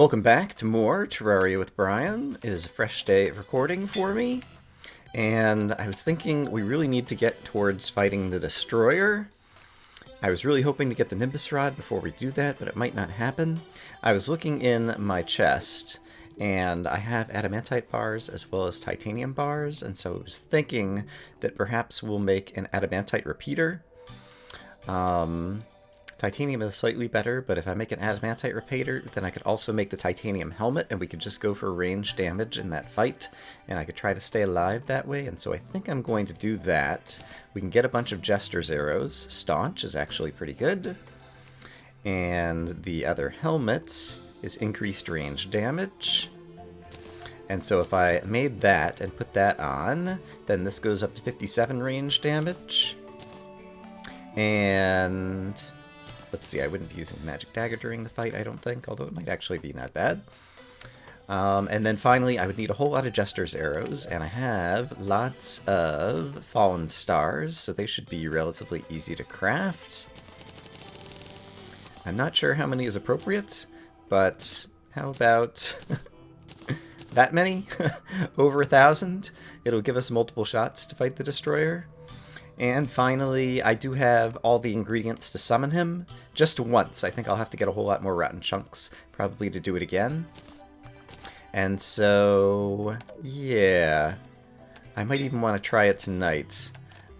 Welcome back to more Terraria with Brian. It is a fresh day of recording for me, and I was thinking we really need to get towards fighting the Destroyer. I was really hoping to get the Nimbus Rod before we do that, but it might not happen. I was looking in my chest, and I have adamantite bars as well as titanium bars, and so I was thinking that perhaps we'll make an adamantite repeater. Titanium is slightly better, but if I make an adamantite repeater, then I could also make the titanium helmet, and we could just go for range damage in that fight, and I could try to stay alive that way, and so I think I'm going to do that. We can get a bunch of Jester's arrows. Staunch is actually pretty good. And the other helmet is increased range damage. And so if I made that and put that on, then this goes up to 57 range damage. And let's see, I wouldn't be using Magic Dagger during the fight, I don't think, although it might actually be not bad. And then finally, I would need a whole lot of Jester's arrows, and I have lots of Fallen Stars, so they should be relatively easy to craft. I'm not sure how many is appropriate, but how about that many? Over 1,000? It'll give us multiple shots to fight the Destroyer. And finally, I do have all the ingredients to summon him. Just once. I think I'll have to get a whole lot more rotten chunks, probably, to do it again. And so, yeah. I might even want to try it tonight.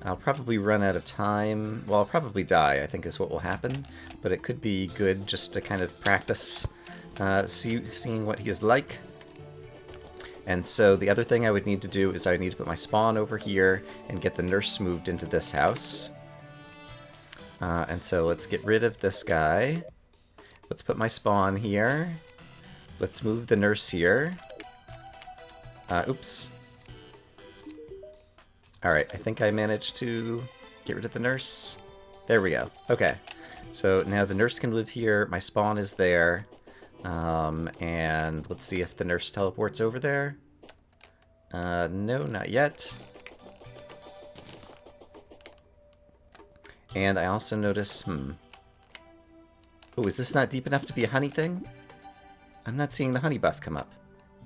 I'll probably run out of time. Well, I'll probably die, I think is what will happen. But it could be good just to kind of practice seeing what he is like. And so the other thing I would need to do is I need to put my spawn over here and get the nurse moved into this house. And so let's get rid of this guy. Let's put my spawn here. Let's move the nurse here. Oops. Alright, I think I managed to get rid of the nurse. There we go. Okay. So now the nurse can live here. My spawn is there. And let's see if the nurse teleports over there. No, not yet. And I also notice, oh, is this not deep enough to be a honey thing? I'm not seeing the honey buff come up.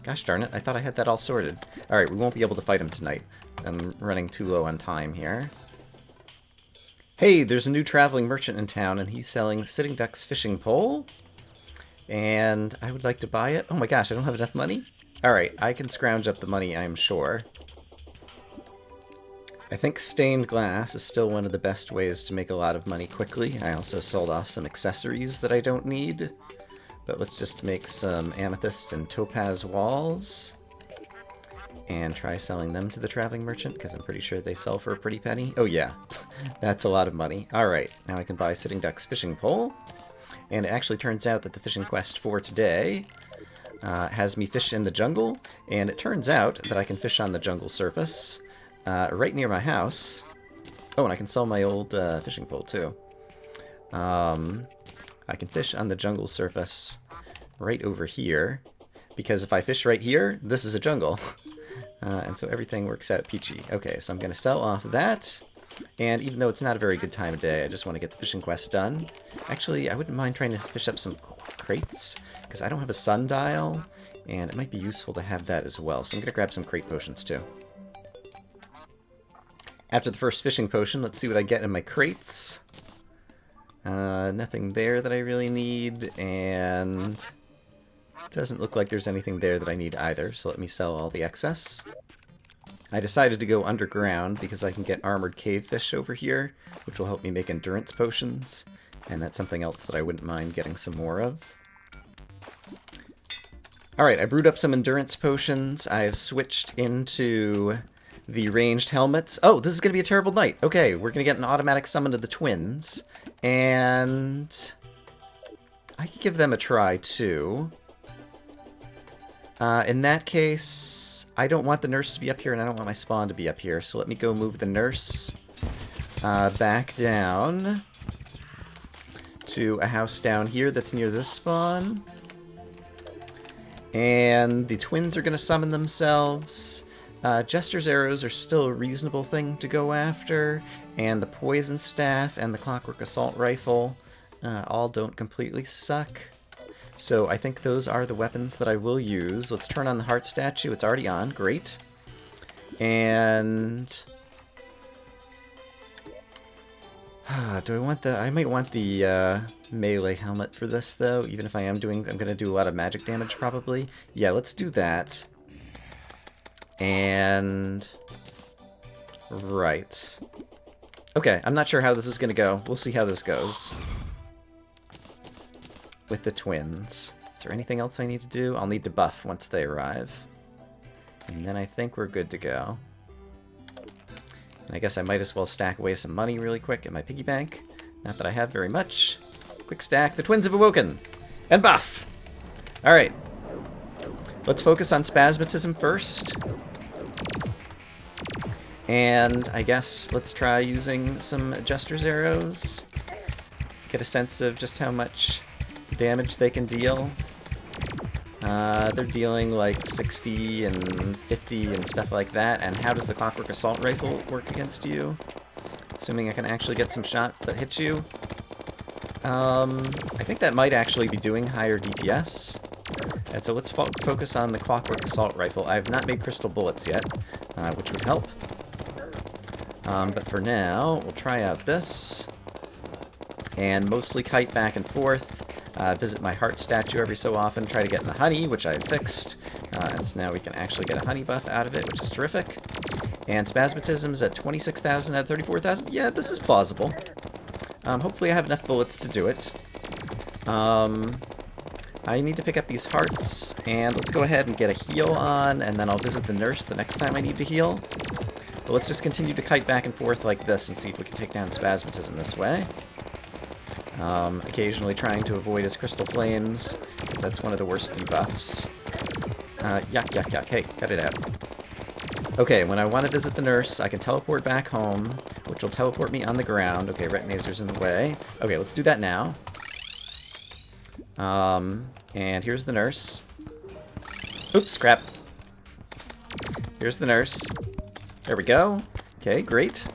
Gosh darn it, I thought I had that all sorted. Alright, we won't be able to fight him tonight. I'm running too low on time here. Hey, there's a new traveling merchant in town, and he's selling Sitting Duck's fishing pole. And I would like to buy it. Oh my gosh, I don't have enough money? Alright, I can scrounge up the money, I'm sure. I think stained glass is still one of the best ways to make a lot of money quickly. I also sold off some accessories that I don't need. But let's just make some amethyst and topaz walls. And try selling them to the traveling merchant, because I'm pretty sure they sell for a pretty penny. Oh yeah, that's a lot of money. Alright, now I can buy Sitting Duck's fishing pole. And it actually turns out that the fishing quest for today has me fish in the jungle, and it turns out that I can fish on the jungle surface right near my house. Oh, and I can sell my old fishing pole too. I can fish on the jungle surface right over here, because if I fish right here, this is a jungle. And so everything works out peachy. Okay, so I'm going to sell off that. And even though it's not a very good time of day, I just want to get the fishing quest done. Actually, I wouldn't mind trying to fish up some crates, because I don't have a sundial, and it might be useful to have that as well. So I'm going to grab some crate potions too. After the first fishing potion, let's see what I get in my crates. Nothing there that I really need, and it doesn't look like there's anything there that I need either, so let me sell all the excess. I decided to go underground because I can get armored cavefish over here, which will help me make endurance potions, and that's something else that I wouldn't mind getting some more of. Alright, I brewed up some endurance potions. I've switched into the ranged helmet. Oh, this is going to be a terrible night. Okay, we're going to get an automatic summon of the twins, and I could give them a try too. In that case, I don't want the nurse to be up here, and I don't want my spawn to be up here, so let me go move the nurse back down to a house down here that's near this spawn. And the twins are going to summon themselves. Jester's arrows are still a reasonable thing to go after, and the poison staff and the clockwork assault rifle all don't completely suck. So I think those are the weapons that I will use. Let's turn on the heart statue. It's already on. Great. And... do I want the... I might want the melee helmet for this, though, even if I am doing... I'm going to do a lot of magic damage, probably. Yeah, let's do that. And... Right. Okay, I'm not sure how this is going to go. We'll see how this goes. With the twins. Is there anything else I need to do? I'll need to buff once they arrive. And then I think we're good to go. And I guess I might as well stack away some money really quick in my piggy bank. Not that I have very much. Quick stack. The twins have awoken! And buff! Alright. Let's focus on spasmatism first. And I guess let's try using some Jester's arrows. Get a sense of just how much damage they can deal. They're dealing like 60 and 50 and stuff like that. And how does the Clockwork Assault Rifle work against you? Assuming I can actually get some shots that hit you. I think that might actually be doing higher DPS. And so let's focus on the Clockwork Assault Rifle. I have not made crystal bullets yet, which would help. But for now, we'll try out this. And mostly kite back and forth. Visit my heart statue every so often. Try to get in the honey, which I had fixed. And so now we can actually get a honey buff out of it, which is terrific. And spasmatism's at 26,000 out of 34,000. Yeah, this is plausible. Hopefully I have enough bullets to do it. I need to pick up these hearts. And let's go ahead and get a heal on. And then I'll visit the nurse the next time I need to heal. But let's just continue to kite back and forth like this and see if we can take down spasmatism this way. Occasionally trying to avoid his crystal flames, because that's one of the worst debuffs. Yuck, yuck, yuck. Hey, cut it out. Okay, when I want to visit the nurse, I can teleport back home, which will teleport me on the ground. Okay, Retinazer's in the way. Okay, let's do that now. And here's the nurse. Oops, crap. Here's the nurse. There we go. Okay, great.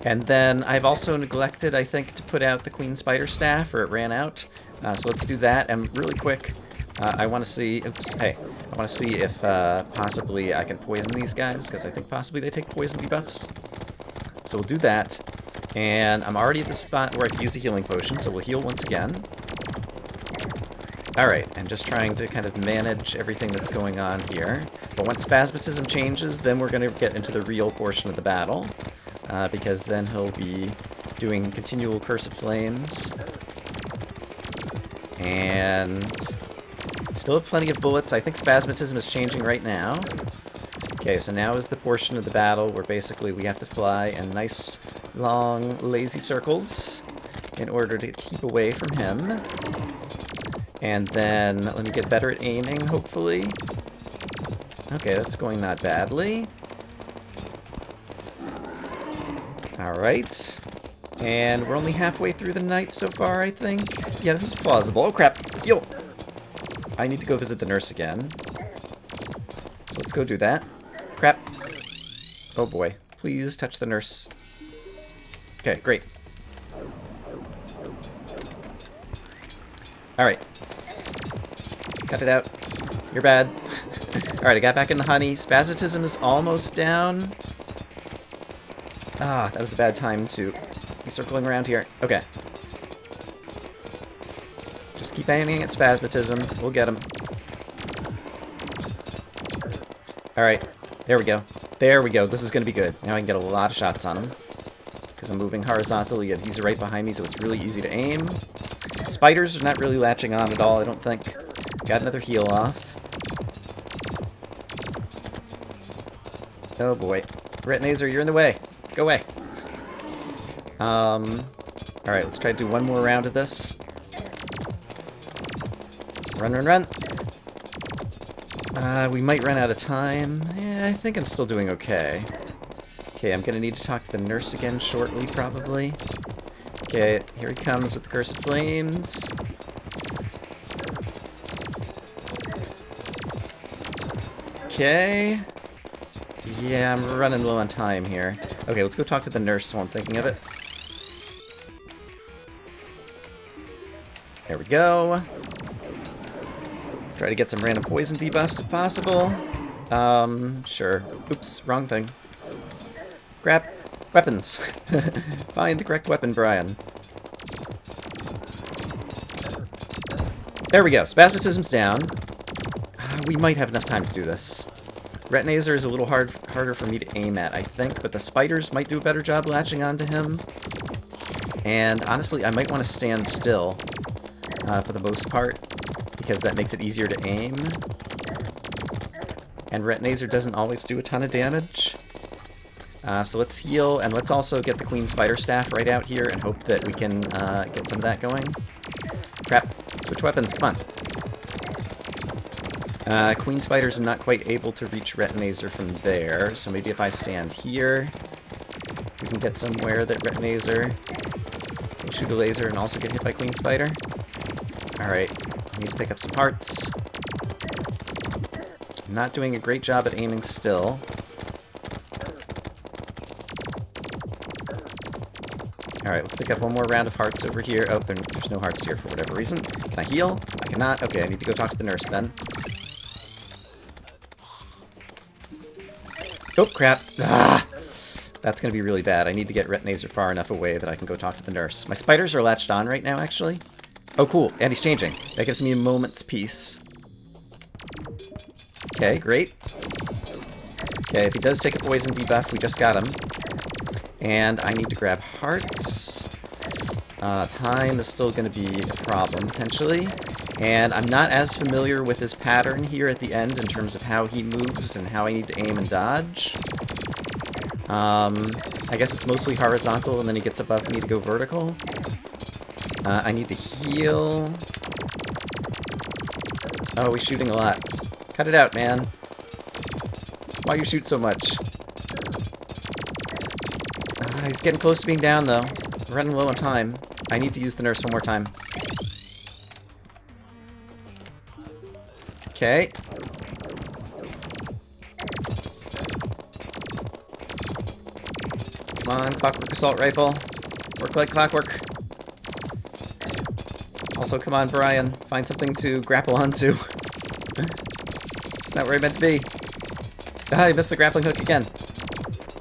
And then I've also neglected, I think, to put out the Queen Spider Staff, or it ran out. So let's do that. And really quick, I want to see... Oops, hey. I want to see if possibly I can poison these guys, because I think possibly they take poison debuffs. So we'll do that. And I'm already at the spot where I can use the healing potion, so we'll heal once again. Alright, I'm just trying to kind of manage everything that's going on here. But once spasmatism changes, then we're going to get into the real portion of the battle. Because then he'll be doing continual Cursed Flames. And still have plenty of bullets. I think spasmatism is changing right now. Okay, so now is the portion of the battle where basically we have to fly in nice, long, lazy circles in order to keep away from him. And then let me get better at aiming, hopefully. Okay, that's going not badly. Alright. And we're only halfway through the night so far, I think. Yeah, this is plausible. Oh, crap. Yo! I need to go visit the nurse again. So let's go do that. Crap. Oh, boy. Please touch the nurse. Okay, great. Alright. Cut it out. You're bad. Alright, I got back in the honey. Spasmatism is almost down. Ah, that was a bad time to be circling around here. Okay. Just keep aiming at spasmatism. We'll get him. Alright. There we go. There we go. This is going to be good. Now I can get a lot of shots on him. Because I'm moving horizontally and he's right behind me, so it's really easy to aim. Spiders are not really latching on at all, I don't think. Got another heal off. Oh boy. Retinazer, you're in the way. Go away. Alright, let's try to do one more round of this. Run, run, run. We might run out of time. Yeah, I think I'm still doing okay. Okay, I'm gonna need to talk to the nurse again shortly, probably. Okay, here he comes with the Cursed Flames. Okay. Yeah, I'm running low on time here. Okay, let's go talk to the nurse while I'm thinking of it. There we go. Try to get some random poison debuffs if possible. Sure. Oops, wrong thing. Grab weapons. Find the correct weapon, Brian. There we go. Spasmodism's down. We might have enough time to do this. Retinazer is a little harder for me to aim at, I think, but the spiders might do a better job latching onto him. And honestly, I might want to stand still for the most part, because that makes it easier to aim. And Retinazer doesn't always do a ton of damage. So let's heal, and let's also get the Queen Spider Staff right out here and hope that we can get some of that going. Crap. Switch weapons, come on. Queen Spider's not quite able to reach Retinazer from there, so maybe if I stand here, we can get somewhere that Retinazer will shoot a laser and also get hit by Queen Spider. Alright, I need to pick up some hearts. I'm not doing a great job at aiming still. Alright, let's pick up one more round of hearts over here. Oh, there's no hearts here for whatever reason. Can I heal? I cannot. Okay, I need to go talk to the nurse then. Oh, crap. Ah! That's going to be really bad. I need to get Retinazer far enough away that I can go talk to the nurse. My spiders are latched on right now, actually. Oh, cool. And he's changing. That gives me a moment's peace. Okay, great. Okay, if he does take a poison debuff, we just got him. And I need to grab hearts. Time is still going to be a problem, potentially. And I'm not as familiar with his pattern here at the end in terms of how he moves and how I need to aim and dodge. I guess it's mostly horizontal, and then he gets above me to go vertical. I need to heal. Oh, he's shooting a lot. Cut it out, man. Why you shoot so much? He's getting close to being down, though. We're running low on time. I need to use the nurse one more time. Okay. Come on, Clockwork Assault Rifle. Work like clockwork. Also, come on, Brian. Find something to grapple onto. It's not where I meant to be. Ah, I missed the grappling hook again.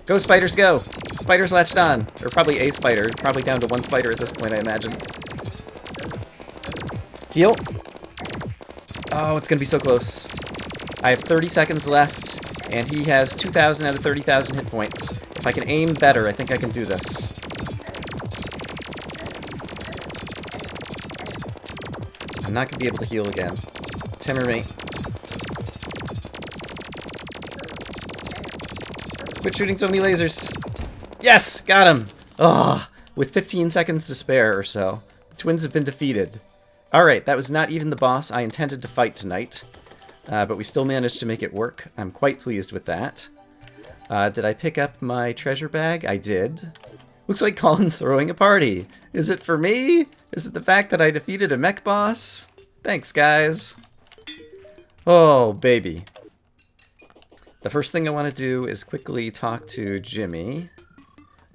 Go, spiders, go! Spiders latched on. Or probably a spider. Probably down to one spider at this point, I imagine. Heal. Oh, it's gonna be so close. I have 30 seconds left, and he has 2,000 out of 30,000 hit points. If I can aim better, I think I can do this. I'm not gonna be able to heal again. It's him or me. Quit shooting so many lasers. Yes! Got him! Oh, with 15 seconds to spare or so. The twins have been defeated. Alright, that was not even the boss I intended to fight tonight. But we still managed to make it work. I'm quite pleased with that. Did I pick up my treasure bag? I did. Looks like Colin's throwing a party. Is it for me? Is it the fact that I defeated a mech boss? Thanks, guys. Oh, baby. The first thing I want to do is quickly talk to Jimmy.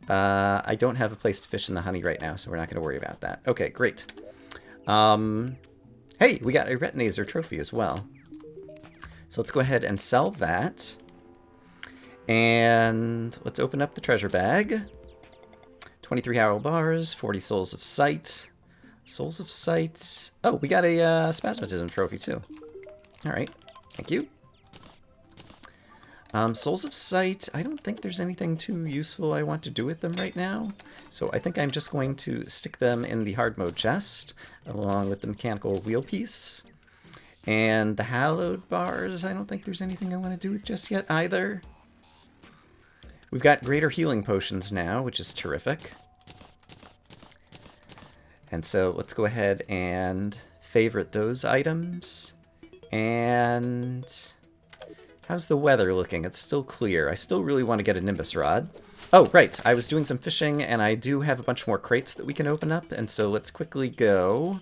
I don't have a place to fish in the honey right now, so we're not going to worry about that. Okay, great. Hey, we got a Retinazer trophy as well. So let's go ahead and sell that. And let's open up the treasure bag. 23 arrow bars, 40 souls of sight. Souls of sight. Oh, we got a spasmodism trophy too. Alright, thank you. Souls of Sight, I don't think there's anything too useful I want to do with them right now. So I think I'm just going to stick them in the hard mode chest, along with the mechanical wheel piece. And the hallowed bars, I don't think there's anything I want to do with just yet either. We've got greater healing potions now, which is terrific. And so let's go ahead and favorite those items. And how's the weather looking? It's still clear. I still really want to get a Nimbus Rod. Oh, right. I was doing some fishing, and I do have a bunch more crates that we can open up. And so let's quickly go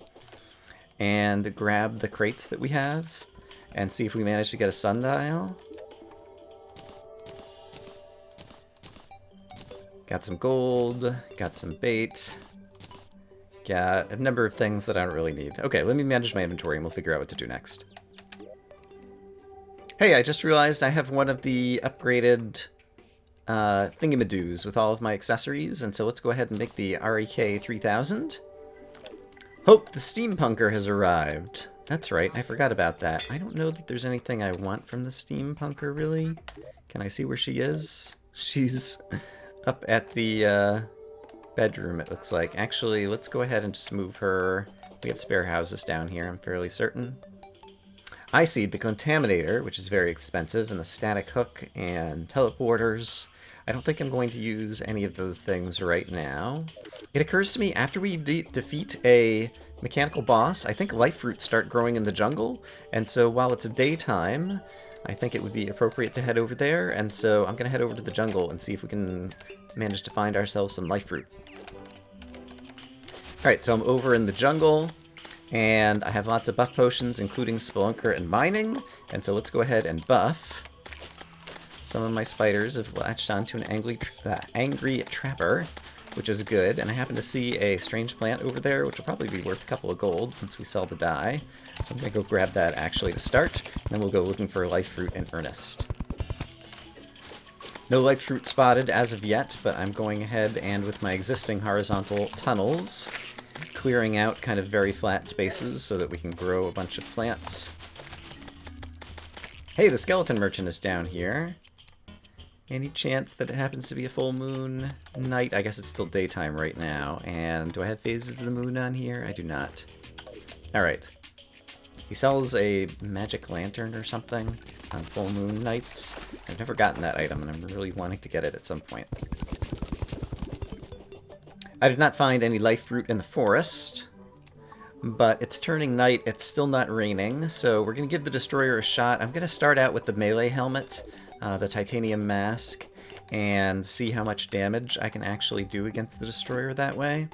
and grab the crates that we have and see if we manage to get a sundial. Got some gold. Got some bait. Got a number of things that I don't really need. Okay, let me manage my inventory, and we'll figure out what to do next. Hey, I just realized I have one of the upgraded thingamadoos with all of my accessories, and so let's go ahead and make the REK 3000. Hope the steampunker has arrived. That's right, I forgot about that. I don't know that there's anything I want from the steampunker, really. Can I see where she is? She's up at the bedroom, it looks like. Actually, let's go ahead and just move her. We have spare houses down here, I'm fairly certain. I see the contaminator, which is very expensive, and the static hook and teleporters. I don't think I'm going to use any of those things right now. It occurs to me, after we defeat a mechanical boss, I think life fruits start growing in the jungle, and so while it's daytime, I think it would be appropriate to head over there, and so I'm going to head over to the jungle and see if we can manage to find ourselves some life fruit. Alright, so I'm over in the jungle, and I have lots of buff potions, including Spelunker and Mining, and so let's go ahead and buff. Some of my spiders have latched onto an angry trapper, which is good, and I happen to see a strange plant over there, which will probably be worth a couple of gold once we sell the dye. So I'm going to go grab that actually to start, and then we'll go looking for life fruit in earnest. No life fruit spotted as of yet, but I'm going ahead and with my existing horizontal tunnels, clearing out kind of very flat spaces so that we can grow a bunch of plants. Hey, the skeleton merchant is down here. Any chance that it happens to be a full moon night? I guess it's still daytime right now. And do I have phases of the moon on here? I do not. Alright. He sells a magic lantern or something on full moon nights. I've never gotten that item, and I'm really wanting to get it at some point. I did not find any life fruit in the forest, but it's turning night, it's still not raining, so we're going to give the destroyer a shot. I'm going to start out with the melee helmet, the titanium mask, and see how much damage I can actually do against the destroyer that way.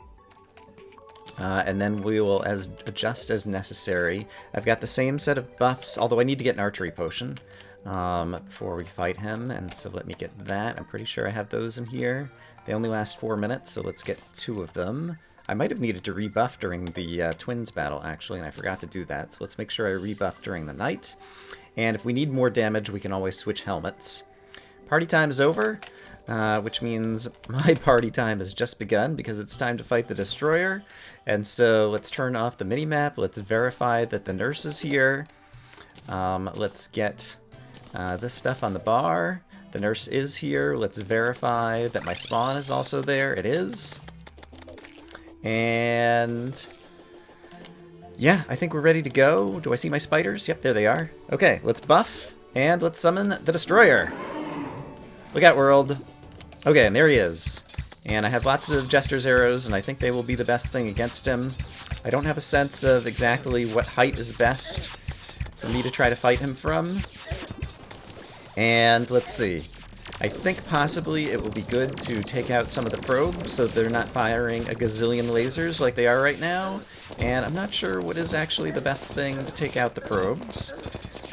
And then we will adjust as necessary. I've got the same set of buffs, although I need to get an archery potion before we fight him, and so let me get that. I'm pretty sure I have those in here. They only last 4 minutes, so let's get 2 of them. I might have needed to rebuff during the twins battle, actually, and I forgot to do that, so let's make sure I rebuff during the night. And if we need more damage, we can always switch helmets. Party time is over, which means my party time has just begun because it's time to fight the destroyer. And so let's turn off the minimap, let's verify that the nurse is here. Let's get this stuff on the bar. The nurse is here. Let's verify that my spawn is also there. It is. And yeah, I think we're ready to go. Do I see my spiders? Yep, there they are. Okay, let's buff, and let's summon the destroyer. Look out, world. Okay, and there he is. And I have lots of Jester's arrows, and I think they will be the best thing against him. I don't have a sense of exactly what height is best for me to try to fight him from. And let's see. I think possibly it will be good to take out some of the probes so they're not firing a gazillion lasers like they are right now. And I'm not sure what is actually the best thing to take out the probes.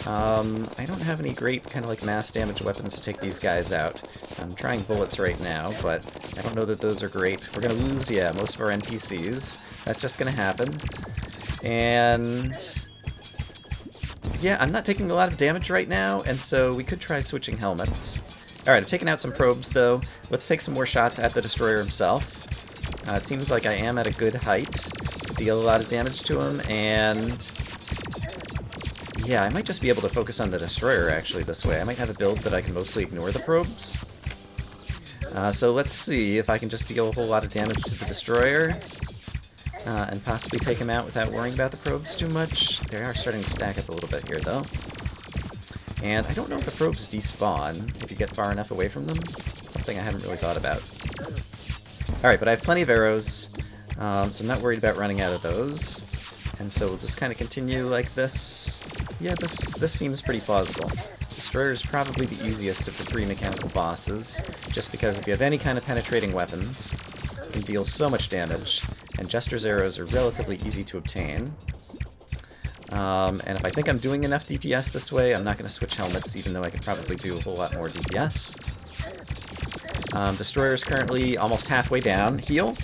I don't have any great kind of like mass damage weapons to take these guys out. I'm trying bullets right now, but I don't know that those are great. We're going to lose, yeah, most of our NPCs. That's just going to happen. And yeah, I'm not taking a lot of damage right now, and so we could try switching helmets. Alright, I've taken out some probes, though. Let's take some more shots at the destroyer himself. It seems like I am at a good height to deal a lot of damage to him, and yeah, I might just be able to focus on the destroyer, actually, this way. I might have a build that I can mostly ignore the probes. So let's see if I can just deal a whole lot of damage to the destroyer. And possibly take him out without worrying about the probes too much. They are starting to stack up a little bit here, though. And I don't know if the probes despawn if you get far enough away from them. It's something I haven't really thought about. Alright, but I have plenty of arrows, so I'm not worried about running out of those. And so we'll just kind of continue like this. Yeah, this seems pretty plausible. Destroyer is probably the easiest of the 3 mechanical bosses, just because if you have any kind of penetrating weapons, you can deal so much damage. And Jester's arrows are relatively easy to obtain. And if I think I'm doing enough DPS this way, I'm not going to switch helmets, even though I could probably do a whole lot more DPS. Destroyer is currently almost halfway down. Heal.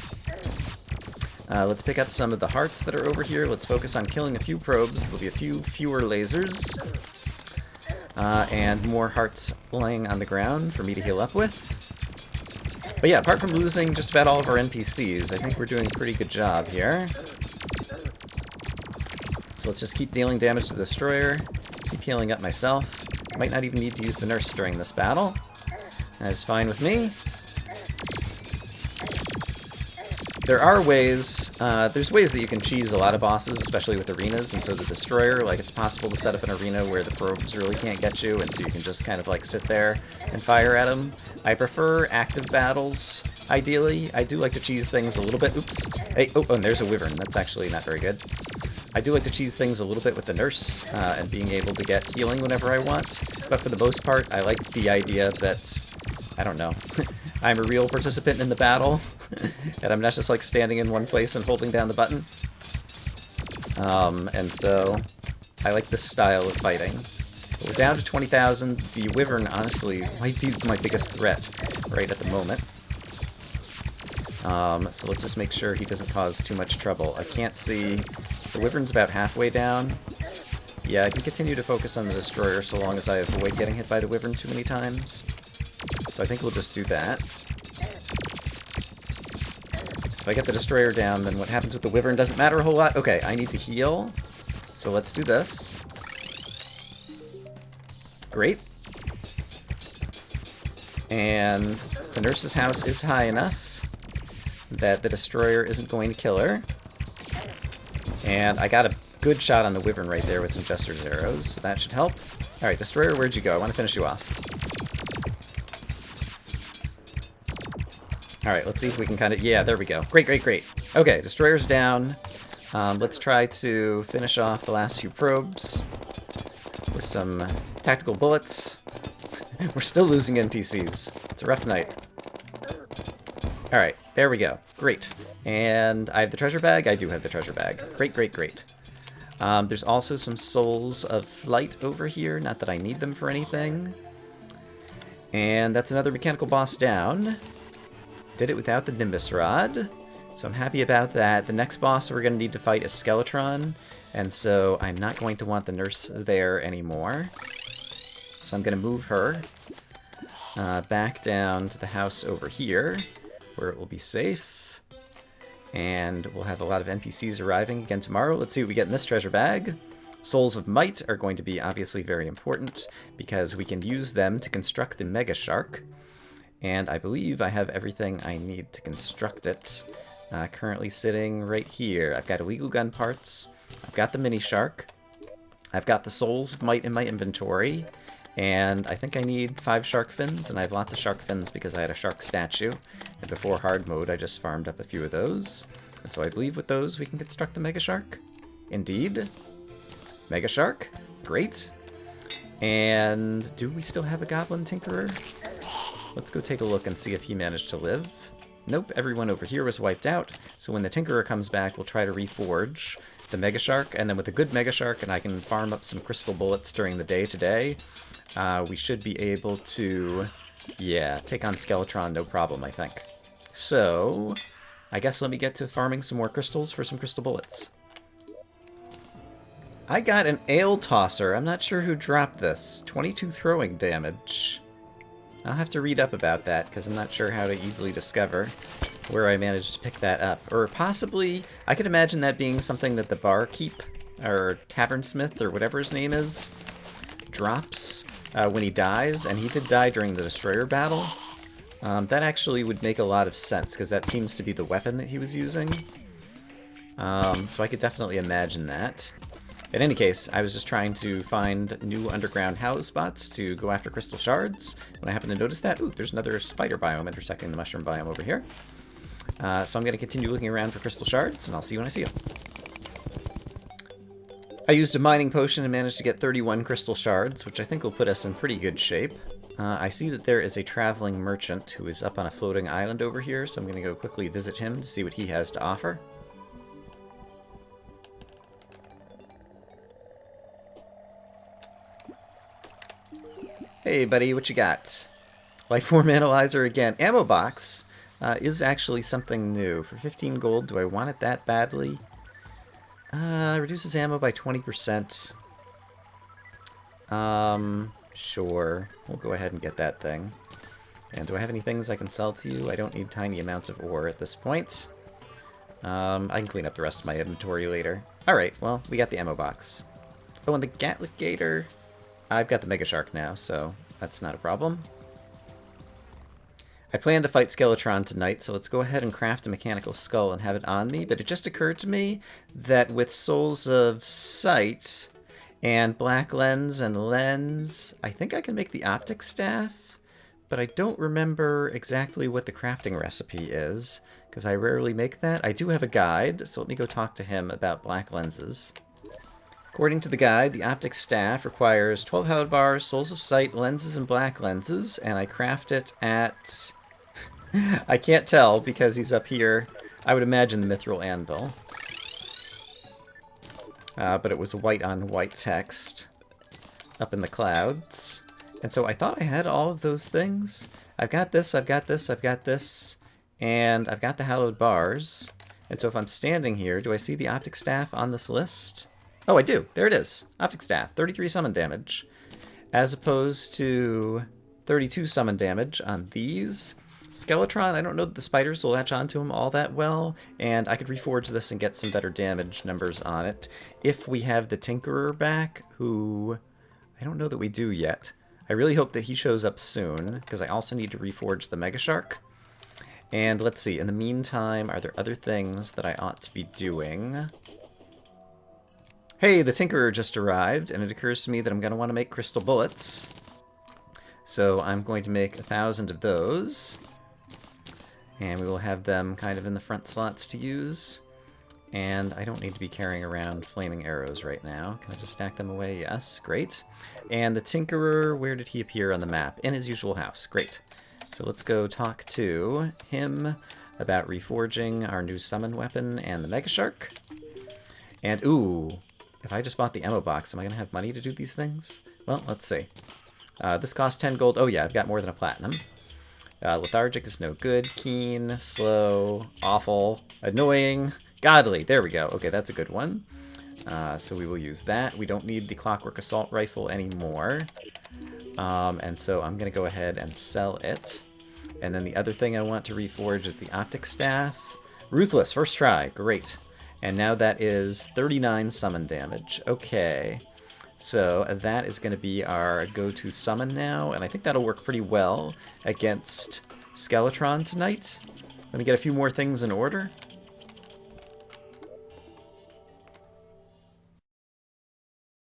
Let's pick up some of the hearts that are over here. Let's focus on killing a few probes. There'll be a few fewer lasers. and more hearts laying on the ground for me to heal up with. But yeah, apart from losing just about all of our NPCs, I think we're doing a pretty good job here. So let's just keep dealing damage to the Destroyer, keep healing up myself. Might not even need to use the Nurse during this battle. That's fine with me. There are ways, there's ways that you can cheese a lot of bosses, especially with arenas, and so the Destroyer, like, it's possible to set up an arena where the probes really can't get you, and so you can just kind of, like, sit there and fire at them. I prefer active battles, ideally. I do like to cheese things a little bit. Oops. Hey, oh, and there's a Wyvern. That's actually not very good. I do like to cheese things a little bit with the Nurse, and being able to get healing whenever I want, but for the most part, I like the idea that, I don't know, I'm a real participant in the battle, and I'm not just like standing in one place and holding down the button. And so I like this style of fighting. But we're down to 20,000. The Wyvern, honestly, might be my biggest threat right at the moment. So let's just make sure he doesn't cause too much trouble. I can't see... The Wyvern's about halfway down. Yeah, I can continue to focus on the Destroyer so long as I avoid getting hit by the Wyvern too many times. So I think we'll just do that. If I get the Destroyer down, then what happens with the Wyvern doesn't matter a whole lot. Okay, I need to heal. So let's do this. Great. And the Nurse's house is high enough that the Destroyer isn't going to kill her. And I got a good shot on the Wyvern right there with some Jester's arrows, so that should help. Alright, Destroyer, where'd you go? I want to finish you off. Alright, let's see if we can kind of... Yeah, there we go. Great, great, great. Okay, Destroyer's down. Let's try to finish off the last few probes with some tactical bullets. We're still losing NPCs. It's a rough night. Alright, there we go. Great. And I have the treasure bag? I do have the treasure bag. Great, great, great. There's also some Souls of Flight over here. Not that I need them for anything. And that's another mechanical boss down. Did it without the Nimbus Rod. So I'm happy about that. The next boss we're going to need to fight is Skeletron. And so I'm not going to want the Nurse there anymore. So I'm going to move her back down to the house over here, where it will be safe. And we'll have a lot of NPCs arriving again tomorrow. Let's see what we get in this treasure bag. Souls of Might are going to be obviously very important, because we can use them to construct the Mega Shark. And I believe I have everything I need to construct it. Currently sitting right here. I've got illegal gun parts. I've got the Mini Shark. I've got the Souls of Might in my inventory. And I think I need 5 shark fins, and I have lots of shark fins because I had a shark statue. And before hard mode, I just farmed up a few of those. And so I believe with those we can construct the Mega Shark. Indeed. Mega Shark. Great. And do we still have a Goblin Tinkerer? Let's go take a look and see if he managed to live. Nope, everyone over here was wiped out. So when the Tinkerer comes back, we'll try to reforge the Mega Shark. And then with a good Mega Shark, and I can farm up some crystal bullets during the day today, we should be able to, yeah, take on Skeletron no problem, I think. So, I guess let me get to farming some more crystals for some crystal bullets. I got an Ale Tosser. I'm not sure who dropped this. 22 throwing damage. I'll have to read up about that, because I'm not sure how to easily discover where I managed to pick that up. Or possibly, I could imagine that being something that the barkeep, or tavernsmith, or whatever his name is, drops when he dies, and he did die during the Destroyer battle. That actually would make a lot of sense, because that seems to be the weapon that he was using. So I could definitely imagine that. In any case, I was just trying to find new underground house spots to go after crystal shards. When I happened to notice that, ooh, there's another spider biome intersecting the mushroom biome over here. So I'm going to continue looking around for crystal shards, and I'll see you when I see them. I used a mining potion and managed to get 31 crystal shards, which I think will put us in pretty good shape. I see that there is a traveling merchant who is up on a floating island over here, so I'm going to go quickly visit him to see what he has to offer. Hey buddy, what you got? Lifeform Analyzer again. Ammo box is actually something new. For 15 gold, do I want it that badly? Reduces ammo by 20%. Sure. We'll go ahead and get that thing. And do I have any things I can sell to you? I don't need tiny amounts of ore at this point. I can clean up the rest of my inventory later. Alright, well, we got the ammo box. Oh, and the Gatligator. I've got the Mega Shark now, so that's not a problem. I plan to fight Skeletron tonight, so let's go ahead and craft a mechanical skull and have it on me, but it just occurred to me that with Souls of Sight and Black Lens and Lens, I think I can make the Optic Staff, but I don't remember exactly what the crafting recipe is, because I rarely make that. I do have a guide, so let me go talk to him about black lenses. According to the guide, the Optic Staff requires 12 hallowed bars, Souls of Sight, lenses, and black lenses, and I craft it at... I can't tell because he's up here. I would imagine the Mithril Anvil. But it was white on white text up in the clouds. And so I thought I had all of those things. I've got this, I've got this, I've got this, and I've got the hallowed bars. And so if I'm standing here, do I see the Optic Staff on this list? Oh, I do. There it is. Optic Staff, 33 summon damage. As opposed to 32 summon damage on these. Skeletron, I don't know that the spiders will latch onto him all that well, and I could reforge this and get some better damage numbers on it. If we have the Tinkerer back, who I don't know that we do yet. I really hope that he shows up soon, because I also need to reforge the Mega Shark. And let's see, in the meantime, are there other things that I ought to be doing? Hey, the Tinkerer just arrived, and it occurs to me that I'm going to want to make crystal bullets. So I'm going to make 1,000 of those. And we will have them kind of in the front slots to use. And I don't need to be carrying around flaming arrows right now. Can I just stack them away? Yes, great. And the Tinkerer, where did he appear on the map? In his usual house. Great. So let's go talk to him about reforging our new summon weapon and the Mega Shark. And, ooh, if I just bought the ammo box, am I going to have money to do these things? Well, let's see. This costs 10 gold. Oh yeah, I've got more than a platinum. Lethargic is no good. Keen, slow, awful, annoying, godly. There we go. Okay, that's a good one. So we will use that. We don't need the Clockwork Assault Rifle anymore. And so I'm going to go ahead and sell it. And then the other thing I want to reforge is the Optic Staff. Ruthless, first try. Great. And now that is 39 summon damage. Okay. So that is going to be our go-to summon now, and I think that'll work pretty well against Skeletron tonight. Let me get a few more things in order.